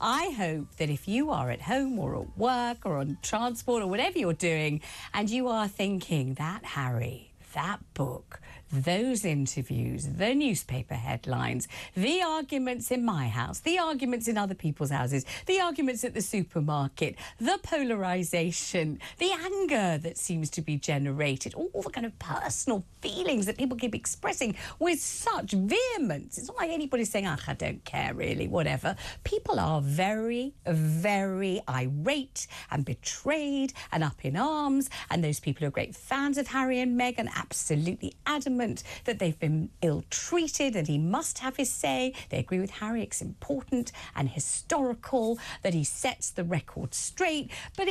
I hope that if you are at home or at work or on transport or whatever you're doing, and you are thinking that Harry, that book, those interviews, the newspaper headlines, the arguments in my house, the arguments in other people's houses, the arguments at the supermarket, the polarisation, the anger that seems to be generated, all the kind of personal feelings that people keep expressing with such vehemence. It's not like anybody's saying, I don't care really, whatever. People are very, very irate and betrayed and up in arms, and those people who are great fans of Harry and Meghan absolutely adamant that they've been ill-treated and he must have his say. They agree with Harry, it's important and historical that he sets the record straight, but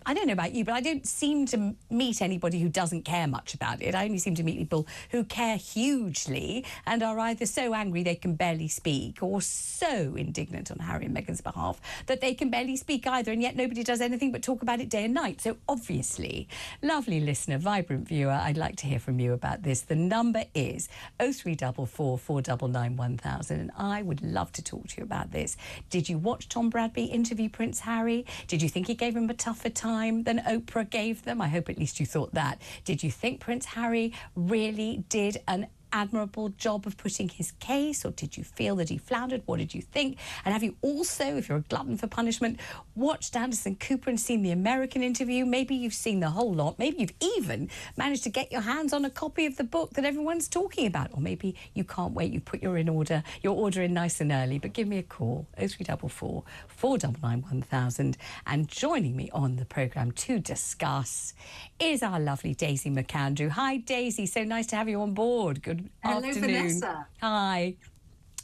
I don't know about you, but I don't seem to meet anybody who doesn't care much about it. I only seem to meet people who care hugely and are either so angry they can barely speak or so indignant on Harry and Meghan's behalf that they can barely speak either, and yet nobody does anything but talk about it day and night. So obviously, lovely listener, vibrant viewer, I'd like to hear from you about this. The number is 0344 499 1000, and I would love to talk to you about this. Did you watch Tom Bradby interview Prince Harry? Did you think he gave him a tougher time than Oprah gave them? I hope at least you thought that. Did you think Prince Harry really did an admirable job of putting his case, or did you feel that he floundered? What did you think? And have you also, if you're a glutton for punishment, watched Anderson Cooper and seen the American interview? Maybe you've seen the whole lot. Maybe you've even managed to get your hands on a copy of the book that everyone's talking about, or maybe you can't wait. You put your order in nice and early. But give me a call, 0344 499 1000. And joining me on the programme to discuss is our lovely Daisy McAndrew. Hi, Daisy. So nice to have you on board. Good Hello, afternoon. Vanessa. Hi.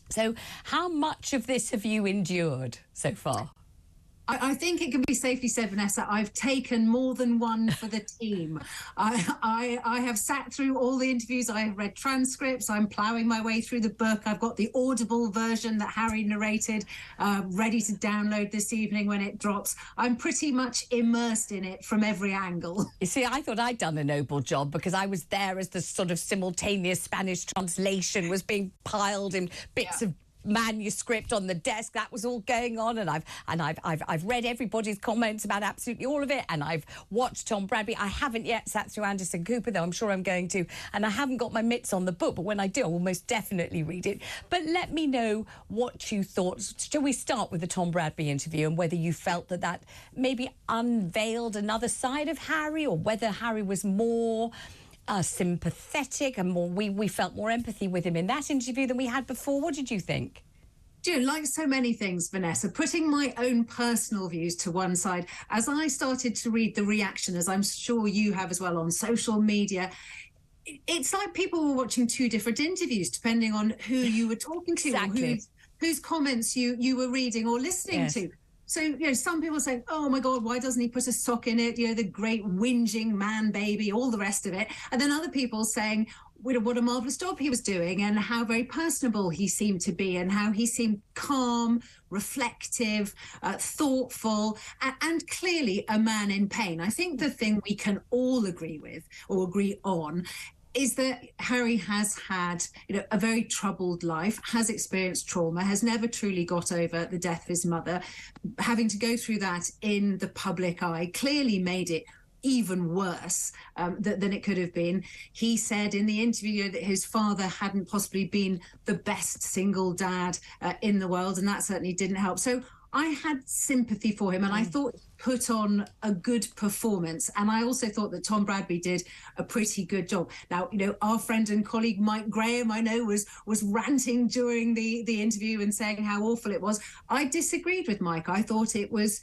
So how much of this have you endured so far? I think it can be safely said, Vanessa, I've taken more than one for the team. I have sat through all the interviews. I have read transcripts. I'm ploughing my way through the book. I've got the Audible version that Harry narrated, ready to download this evening when it drops. I'm pretty much immersed in it from every angle. You see, I thought I'd done a noble job because I was there as the sort of simultaneous Spanish translation was being piled in bits of manuscript on the desk. That was all going on, and I've read everybody's comments about absolutely all of it, and I've watched Tom Bradby. I haven't yet sat through Anderson Cooper, though I'm sure I'm going to, and I haven't got my mitts on the book, but when I do, I will most definitely read it. But let me know what you thought. Shall we start with the Tom Bradby interview and whether you felt that maybe unveiled another side of Harry, or whether Harry was more sympathetic and more, we felt more empathy with him in that interview than we had before? What did you think? Like so many things, Vanessa, putting my own personal views to one side, as I started to read the reaction, as I'm sure you have as well on social media, it's like people were watching two different interviews depending on who you were talking to, exactly, or whose comments you were reading or listening to. So, some people saying, oh, my God, why doesn't he put a sock in it? The great whinging man baby, all the rest of it. And then other people saying, what a marvellous job he was doing and how very personable he seemed to be and how he seemed calm, reflective, thoughtful, and clearly a man in pain. I think the thing we can all agree with or agree on is that Harry has had, a very troubled life, has experienced trauma, has never truly got over the death of his mother. Having to go through that in the public eye clearly made it even worse than it could have been. He said in the interview that his father hadn't possibly been the best single dad in the world, and that certainly didn't help. So I had sympathy for him, and I thought he put on a good performance. And I also thought that Tom Bradby did a pretty good job. Now, our friend and colleague Mike Graham, I know, was ranting during the interview and saying how awful it was. I disagreed with Mike. I thought it was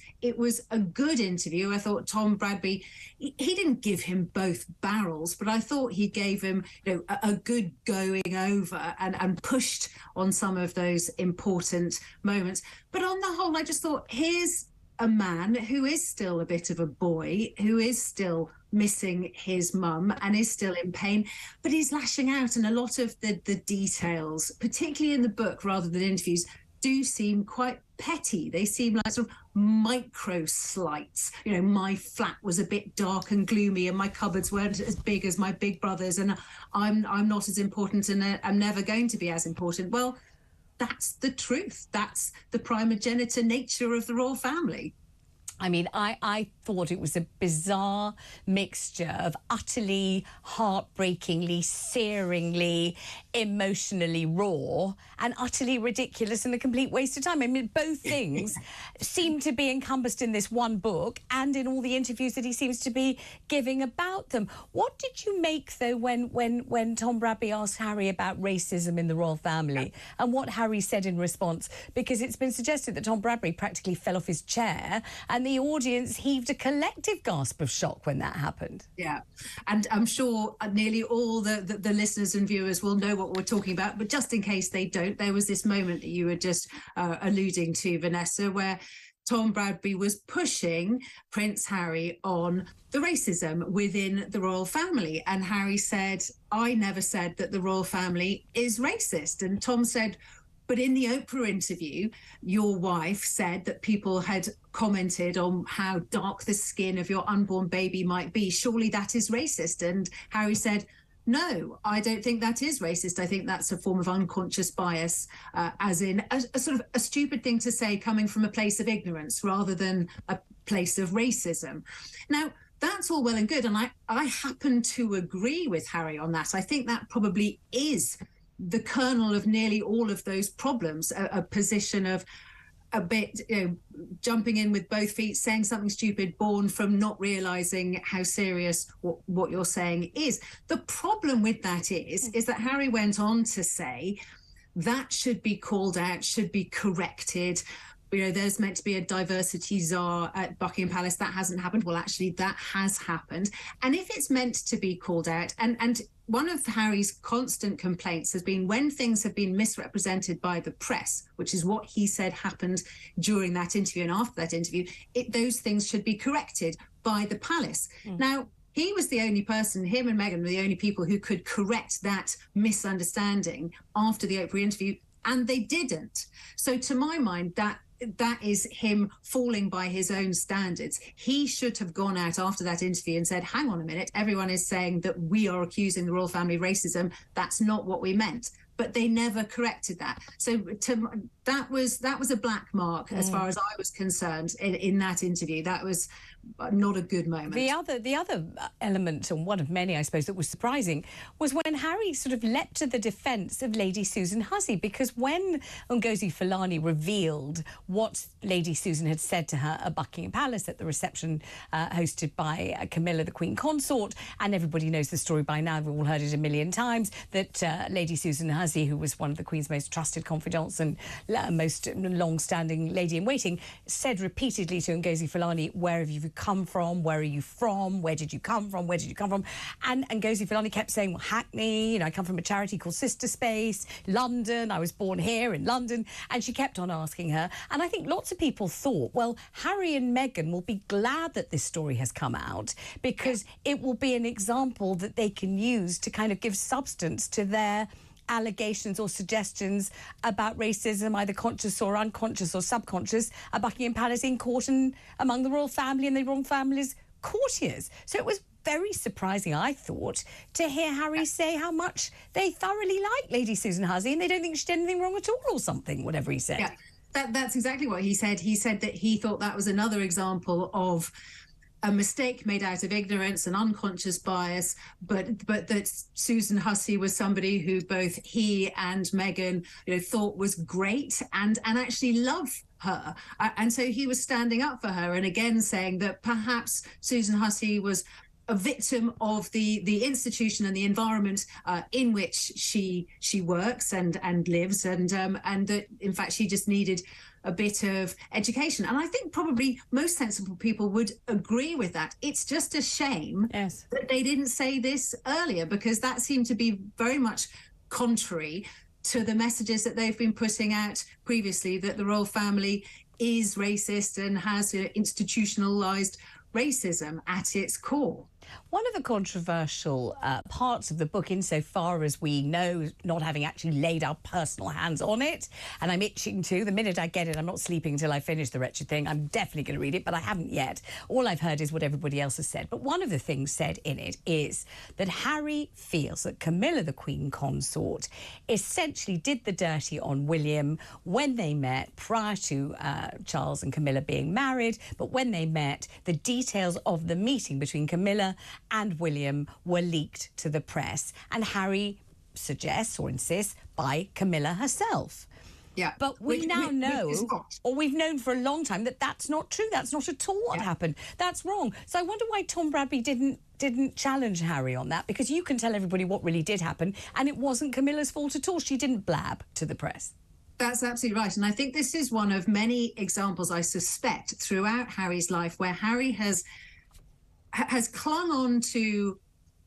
a good interview. I thought Tom Bradby, he didn't give him both barrels, but I thought he gave him a good going over and pushed on some of those important moments. But on the whole, I just thought, here's a man who is still a bit of a boy, who is still missing his mum and is still in pain, but he's lashing out. And a lot of the details, particularly in the book rather than interviews, do seem quite petty. They seem like sort of micro slights. My flat was a bit dark and gloomy and my cupboards weren't as big as my big brother's, and I'm not as important and I'm never going to be as important. Well, that's the truth. That's the primogenitor nature of the royal family. I mean, I thought it was a bizarre mixture of utterly, heartbreakingly, searingly, emotionally raw and utterly ridiculous and a complete waste of time. I mean, both things seem to be encompassed in this one book and in all the interviews that he seems to be giving about them. What did you make, though, when Tom Bradby asked Harry about racism in the royal family and what Harry said in response? Because it's been suggested that Tom Bradby practically fell off his chair and the audience heaved a collective gasp of shock when that happened. Yeah, and I'm sure nearly all the listeners and viewers will know what we're talking about, but just in case they don't, there was this moment that you were just alluding to, Vanessa, where Tom Bradby was pushing Prince Harry on the racism within the royal family. And Harry said, I never said that the royal family is racist. And Tom said, but in the Oprah interview, your wife said that people had commented on how dark the skin of your unborn baby might be. Surely that is racist. And Harry said, no, I don't think that is racist. I think that's a form of unconscious bias, as in a sort of a stupid thing to say coming from a place of ignorance rather than a place of racism. Now, that's all well and good. And I happen to agree with Harry on that. I think that probably is the kernel of nearly all of those problems, a position of a bit, jumping in with both feet, saying something stupid, born from not realizing how serious what you're saying is. The problem with that is that Harry went on to say that should be called out, should be corrected. There's meant to be a diversity czar at Buckingham Palace. That hasn't happened. Well, actually, that has happened. And if it's meant to be called out, and one of Harry's constant complaints has been when things have been misrepresented by the press, which is what he said happened during that interview and after that interview, those things should be corrected by the palace. Now, he was the only person, him and Meghan were the only people who could correct that misunderstanding after the Oprah interview, and they didn't. So to my mind, that is him falling by his own standards. He should have gone out after that interview and said, hang on a minute, everyone is saying that we are accusing the royal family of racism. That's not what we meant. But they never corrected that. So that was a black mark as far as I was concerned in that interview. That was not a good moment. The other element, and one of many, I suppose, that was surprising, was when Harry sort of leapt to the defence of Lady Susan Hussey, because when Ngozi Fulani revealed what Lady Susan had said to her at Buckingham Palace at the reception hosted by Camilla, the Queen Consort, and everybody knows the story by now, we've all heard it a million times, that Lady Susan Hussey, who was one of the Queen's most trusted confidants and most long-standing lady-in-waiting, said repeatedly to Ngozi Fulani, where have you come from? Where are you from? Where did you come from? Where did you come from? And Ngozi Fulani kept saying, well, Hackney, I come from a charity called Sister Space, London, I was born here in London. And she kept on asking her. And I think lots of people thought, well, Harry and Meghan will be glad that this story has come out because it will be an example that they can use to kind of give substance to their allegations or suggestions about racism, either conscious or unconscious or subconscious, at Buckingham Palace, in court and among the royal family and the royal family's courtiers. So it was very surprising, I thought, to hear Harry say how much they thoroughly like Lady Susan Hussey and they don't think she did anything wrong at all or something, whatever he said. Yeah, that's exactly what he said. He said that he thought that was another example of a mistake made out of ignorance and unconscious bias, but that Susan Hussey was somebody who both he and Meghan thought was great and actually love her. And so he was standing up for her and again saying that perhaps Susan Hussey was a victim of the institution and the environment in which she works and lives, and that in fact she just needed a bit of education. And I think probably most sensible people would agree with that. It's just a shame that they didn't say this earlier, because that seemed to be very much contrary to the messages that they've been putting out previously, that the royal family is racist and has institutionalized racism at its core. One of the controversial parts of the book, insofar as we know, not having actually laid our personal hands on it, and I'm itching to, the minute I get it, I'm not sleeping until I finish the wretched thing. I'm definitely going to read it, but I haven't yet. All I've heard is what everybody else has said. But one of the things said in it is that Harry feels that Camilla, the Queen Consort, essentially did the dirty on William when they met, prior to Charles and Camilla being married. But when they met, the details of the meeting between Camilla and William were leaked to the press, and Harry suggests or insists by Camilla herself. Yeah, but we now know, or we've known for a long time, that that's not true. That's not at all what happened. That's wrong. So I wonder why Tom Bradby didn't challenge Harry on that, because you can tell everybody what really did happen, and it wasn't Camilla's fault at all. She didn't blab to the press. That's absolutely right. And I think this is one of many examples, I suspect, throughout Harry's life where Harry has clung on to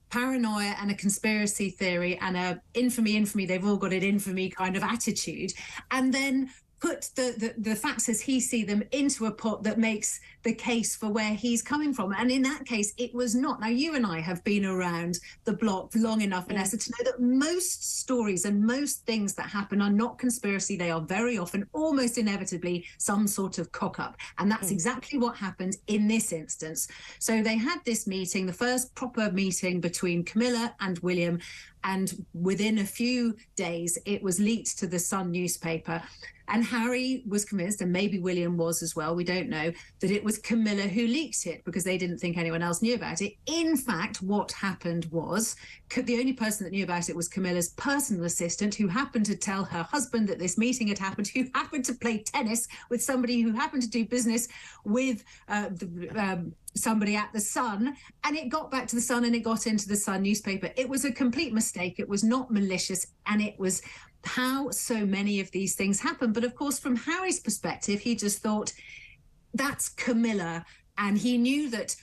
paranoia and a conspiracy theory and a infamy, they've all got an infamy kind of attitude, and then put the facts as he see them into a pot that makes the case for where he's coming from. And in that case, it was not. Now, you and I have been around the block long enough, Vanessa, to know that most stories and most things that happen are not conspiracy. They are very often, almost inevitably, some sort of cock-up. And that's exactly what happened in this instance. So they had this meeting, the first proper meeting between Camilla and William, and within a few days, it was leaked to the Sun newspaper. And Harry was convinced, and maybe William was as well, we don't know, that it was Camilla who leaked it because they didn't think anyone else knew about it. In fact, what happened was the only person that knew about it was Camilla's personal assistant, who happened to tell her husband that this meeting had happened, who happened to play tennis with somebody who happened to do business with somebody at the Sun, and it got back to the Sun and it got into the Sun newspaper. It was a complete mistake. It was not malicious, and it was how so many of these things happen. But of course, from Harry's perspective, he just thought, that's Camilla. And he knew that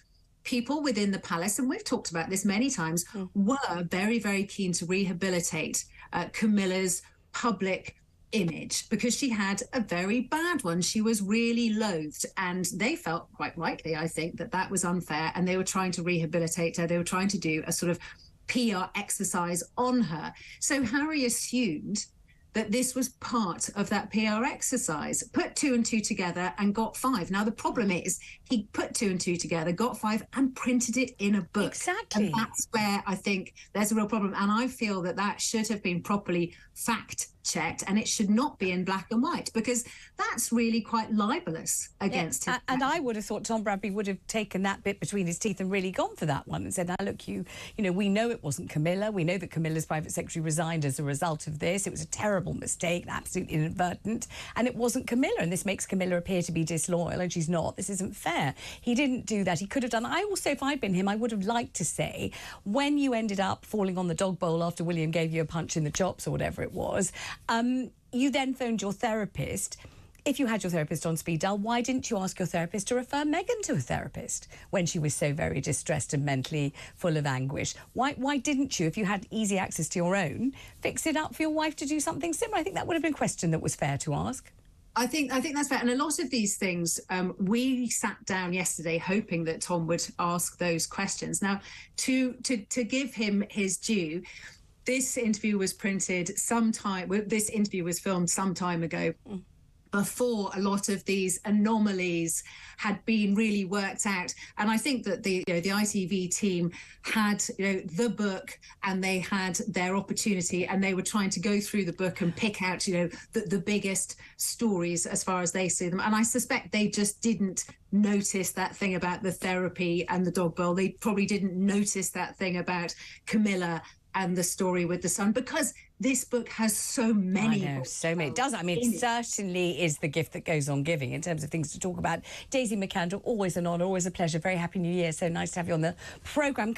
people within the palace, and we've talked about this many times, were very, very keen to rehabilitate Camilla's public image, because she had a very bad one. She was really loathed, and they felt, quite rightly, I think, that that was unfair, and they were trying to rehabilitate her. They were trying to do a sort of PR exercise on her. So Harry assumed that this was part of that PR exercise, put 2 and 2 together and got 5. Now, the problem is he put 2 and 2 together, got 5 and printed it in a book. Exactly. And that's where I think there's a real problem. And I feel that that should have been properly fact-checked, and it should not be in black and white, because that's really quite libelous against him. And I would have thought Tom Bradby would have taken that bit between his teeth and really gone for that one and said, now, look, you know, we know it wasn't Camilla. We know that Camilla's private secretary resigned as a result of this. It was a terrible mistake, absolutely inadvertent, and it wasn't Camilla, and this makes Camilla appear to be disloyal, and she's not. This isn't fair. He didn't do that. He could have done. I also, if I'd been him, I would have liked to say, when you ended up falling on the dog bowl after William gave you a punch in the chops or whatever it was, you then phoned your therapist. If you had your therapist on speed dial, why didn't you ask your therapist to refer Meghan to a therapist when she was so very distressed and mentally full of anguish? Why didn't you, if you had easy access to your own, fix it up for your wife to do something similar? I think that would have been a question that was fair to ask. I think that's fair. And a lot of these things, we sat down yesterday hoping that Tom would ask those questions. Now, to give him his due, this interview was printed sometime. This interview was filmed some time ago, before a lot of these anomalies had been really worked out. And I think that the ITV team had the book, and they had their opportunity, and they were trying to go through the book and pick out the biggest stories as far as they see them. And I suspect they just didn't notice that thing about the therapy and the dog bowl. They probably didn't notice that thing about Camilla and the story with the Sun, because this book has so many. I know, so many. It does. I mean, it certainly is the gift that goes on giving in terms of things to talk about. Daisy McCandle, always an honour, always a pleasure. Very happy New Year. So nice to have you on the programme.